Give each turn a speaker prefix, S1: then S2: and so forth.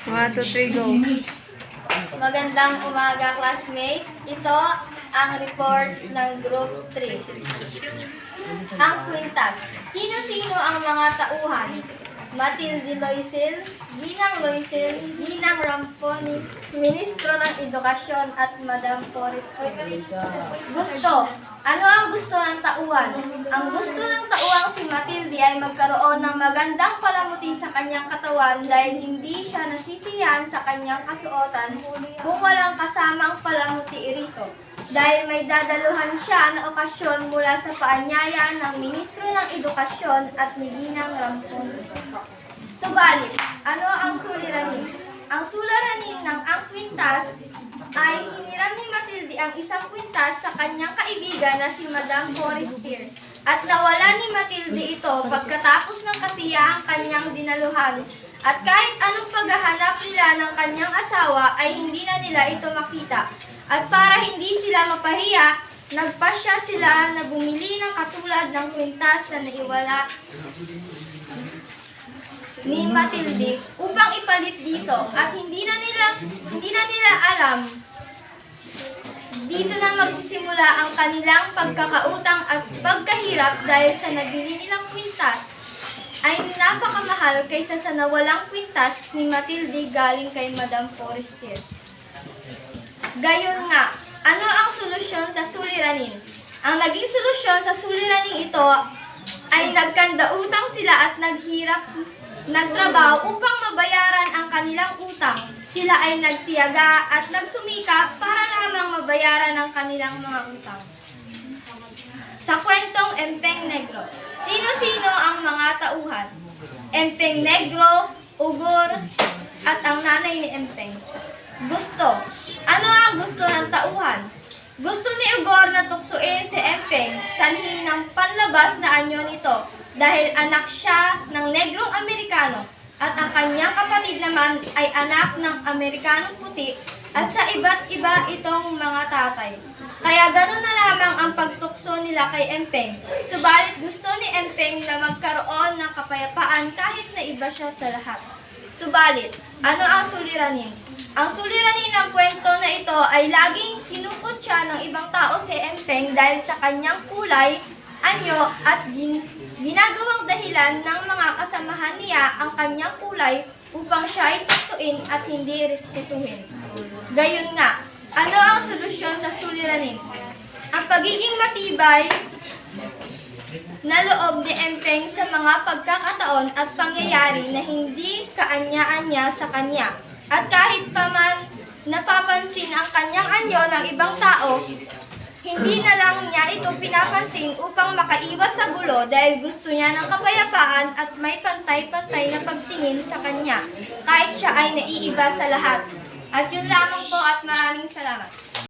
S1: 1, 2, 3, go.
S2: Magandang umaga, classmate. Ito ang report ng Group 3. Ang kwintas. Sino-sino ang mga tauhan? Matilde Loisel, Ginang Loisel, Ginang Ramponi, Ministro ng Edukasyon at Madam Forrest. Gusto. Ano ang gusto ng tauhan? Ang gusto ng tauhan si Matilde ay magkaroon ng magandang palamuti sa kanyang katawan dahil hindi siya nasisiyahan sa kanyang kasuotan kung walang kasamang palamuti rito. Dahil may dadaluhan siya na okasyon mula sa paanyaya ng Ministro ng Edukasyon at ni Ginang Rampon. Subalit, ano ang suliranin? Ang suliranin ng ang kwintas ay hiniram ni Matilde ang isang kwintas sa kanyang kaibigan na si Madam Forrester at nawala ni Matilde ito pagkatapos ng kasiyahang kanyang dinaluhan at kahit anong paghahanap nila ng kanyang asawa ay hindi na nila ito makita. At para hindi sila mapahiya, nagpasya sila na bumili ng katulad ng kwintas na naiwala ni Matilde upang ipalit dito at hindi na nila alam. Dito na magsisimula ang kanilang pagkakautang at pagkahirap dahil sa nabili nilang kwintas ay napakamahal kaysa sa nawalang kwintas ni Matilde galing kay Madam Forrester. Gayon nga, ano ang solusyon sa suliranin? Ang naging solusyon sa suliraning ito ay nagkanda-utang sila at nagtrabaho upang mabayaran ang kanilang utang. Sila ay nagtiyaga at nagsumikap para lamang mabayaran ang kanilang mga utang. Sa kwentong Empeng Negro, sino-sino ang mga tauhan? Empeng Negro, Ugor, at ang nanay ni Empeng. Gusto. Ano ang gusto ng tauhan? Gusto ni Ugor na tuksuin si Empeng, sanhi ng panlabas na anyo nito dahil anak siya ng negrong Amerikano at ang kanyang kapatid naman ay anak ng Amerikanong puti at sa iba't iba itong mga tatay. Kaya gano'n na lamang ang pagtukso nila kay Empeng. Subalit gusto ni Empeng na magkaroon ng kapayapaan kahit na iba siya sa lahat. Subalit, ano ang suliranin? Ang suliranin ng kwento na ito ay laging kinukutya ng ibang tao si Empeng dahil sa kanyang kulay, anyo at ginagawang dahilan ng mga kasamahan niya ang kanyang kulay upang siya ay tuksuin at hindi respetuhin. Gayon nga, ano ang solusyon sa suliranin? Ang pagiging matibay na loob ni Empeng sa mga pagkakataon at pangyayari na hindi kaanya-anya sa kanya. At kahit pa man napapansin ang kanyang anyo ng ibang tao, hindi na lang niya ito pinapansin upang makaiwas sa gulo dahil gusto niya ng kapayapaan at may pantay-pantay na pagtingin sa kanya, kahit siya ay naiiba sa lahat. At yun lamang po at maraming salamat.